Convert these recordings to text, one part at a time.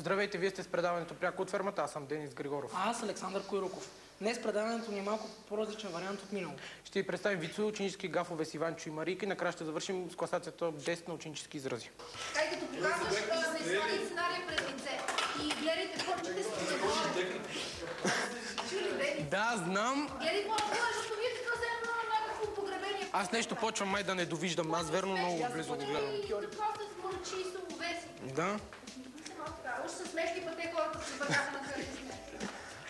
Здравейте, вие сте с предаването пряко от фермата. Аз съм Денис Григоров. А аз Александър Койруков. Днес предаването ни е малко по-различен вариант от минало. Ще ви представим вицове, ученически гафове с Иванчо и Марийка и накрая ще завършим с класацията 10 на ученически изрази. Ай, като показваш, не слагай сценария пред лице. И гледайте, хорчите си отгоре. Чули, Денис? Да, знам. Гледай по-напълно, защото вие така вземем на някакво погребение. Аз нещо почвам май да не довиждам. Аз верно много близо го гледам. И така се смърчи и се увеси. Да. Уж са смешни, път те хората се върнаха на харизма.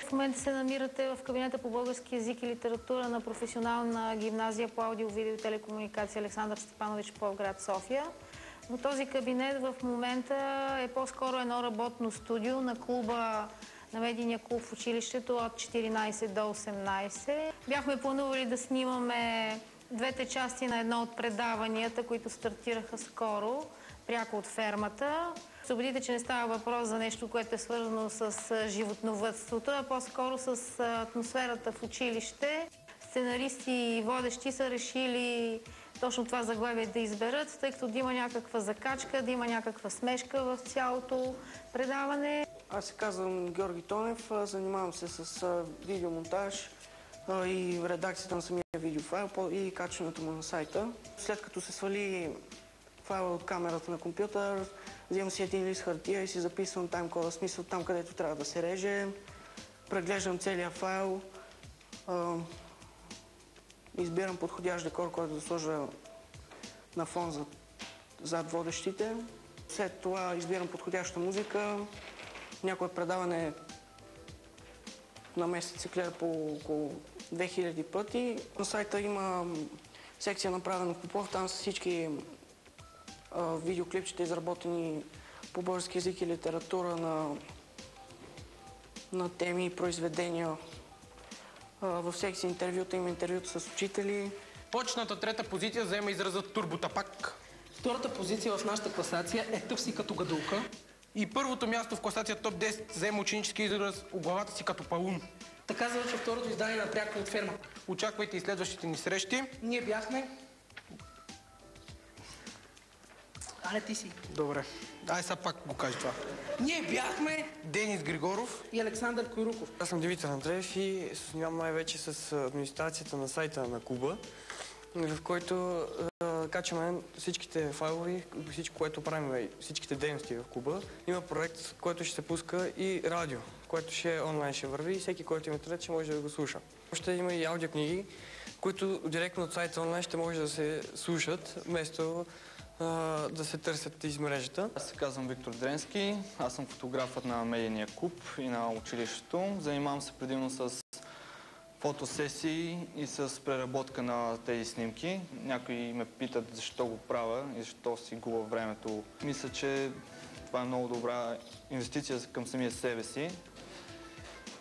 В момента се намирате в кабинета по български език и литература на професионална гимназия по аудио, видео и телекомуникация Александър Степанович в град София. Но този кабинет в момента е по-скоро едно работно студио на клуба, на медийния клуб в училището от 14 до 18. Бяхме планували да снимаме двете части на едно от предаванията, които стартираха скоро, пряко от фермата. Се убедите, че не става въпрос за нещо, което е свързано с животновъдството, а по-скоро с атмосферата в училище. Сценаристи и водещи са решили точно това заглавие да изберат, тъй като да има някаква закачка, да има някаква смешка в цялото предаване. Аз се казвам Георги Тонев, занимавам се с видеомонтаж и редакцията на самия видеофайл и качването му на сайта. След като се свали файла от камерата на компютър, взимам си един лист хартия и си записвам таймкода, смисъл там, където трябва да се реже. Преглеждам целия файл, избирам подходящ декор, който да сложа на фон зад водещите. След това избирам подходяща музика. Някое предаване на месец се гледа по около 2000 пъти. На сайта има секция направена в Попов, там са всички видеоклипчета, изработени по български език и литература на теми и произведения. Във секция интервюта има интервюта с учители. Почната трета позиция заема изразът турботапак. Втората позиция в нашата класация е тъп си като гадулка. И първото място в класация топ 10 заема ученически израз оглавата си като палун. Така завършва второто издание на Пряко от ферма. Очаквайте и следващите ни срещи. Ние бяхме... Але ти си. Добре. Ай, сега пак го кажи това. Ние бяхме... Денис Григоров и Александър Койруков. Аз съм Димитър Андреев и се занимавам най-вече с администрацията на сайта на клуба, в който качваме всичките файлове, всичко, което правим, всичките дейности в клуба. Има проект, който ще се пуска и радио, което ще онлайн ще върви и всеки, който има интернет, ще може да го слуша. Ще има и аудиокниги, които директно от сайта онлайн ще може да се слушат, вместо да се търсят из мрежата. Аз се казвам Виктор Дренски, аз съм фотографът на медийния клуб и на училището. Занимавам се предимно с фотосесии и с преработка на тези снимки. Някои ме питат защо го правя и защо си губя времето. Мисля, че това е много добра инвестиция към самия себе си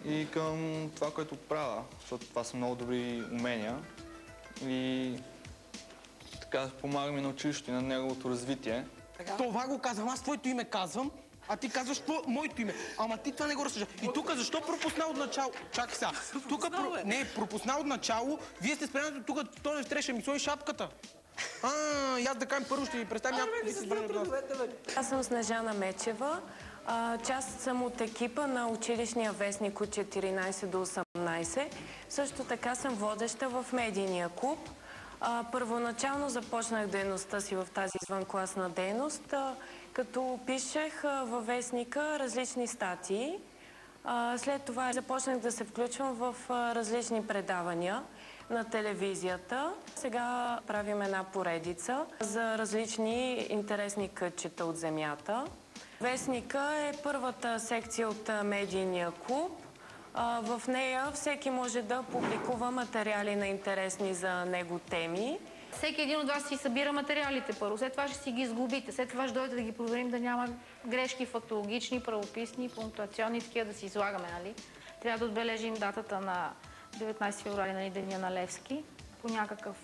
и към това, което правя, защото това са много добри умения. И така помагам и на училището и на неговото развитие. Това го казвам, аз твоето име казвам, а ти казваш моето име. Ама ти това не го разсъжда. И тук защо пропусна от начало? Чакай сега. Тук пропусна от начало. Вие сте спрямато тук, Тонев трябваше ми сложи шапката. И аз да кажем първо ще ви представим някакво. Аз съм Снежана Мечева. Част съм от екипа на училищния вестник от 14 до 18. Също така съм водеща в медийния клуб. Първоначално започнах дейността си в тази извънкласна дейност, като пишех във вестника различни статии. След това започнах да се включвам в различни предавания на телевизията. Сега правим една поредица за различни интересни кътчета от земята. Вестника е първата секция от медийния клуб. В нея всеки може да публикува материали на интересни за него теми. Всеки един от вас си събира материалите първо, след това ще си ги изглобите, след това ще дойдете да ги проверим да няма грешки фактологични, правописни, пунктуационни, такива да си излагаме, нали? Трябва да отбележим датата на 19 февруари, нали, Деня на Левски, по някакъв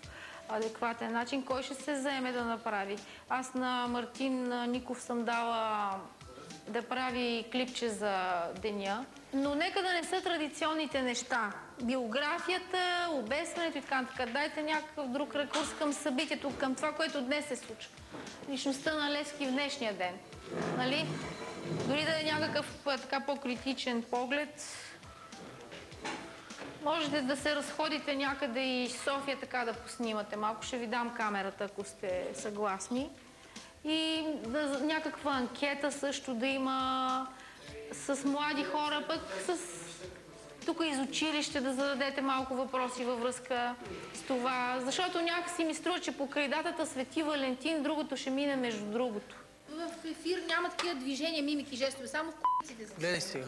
адекватен начин. Кой ще се заеме да направи? Аз на Мартин Ников съм дала да прави клипче за деня. Но нека да не са традиционните неща. Биографията, обесването и така нататък. Дайте някакъв друг рекурс към събитието, към това, което днес се случва. Личността на Левски в днешния ден. Нали? Дори да е някакъв така по-критичен поглед, можете да се разходите някъде и София така да поснимате. Малко ще ви дам камерата, ако сте съгласни. И някаква анкета също да има с млади хора, пък тук из училище да зададете малко въпроси във връзка с това. Защото някакси ми струва, че покрай датата Свети Валентин, другото ще мине между другото. В ефир няма такива движения, мимики, жестове, само в к***ците са Гледай сега.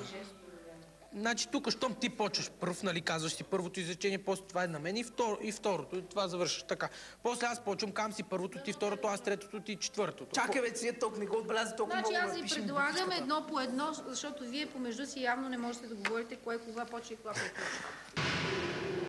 Значи тук, щом ти почваш пръв, нали, казваш си първото изречение, после това е на мен и второто. И това завършиш така. После аз почвам, кам си първото, ти второто, аз третото, ти четвъртото. Чакай, бе, си толкова не го отбеляза толкова Значи много. аз ви предлагам едно по едно, защото вие помежду си явно не можете да говорите кое кога почва и кога приключва.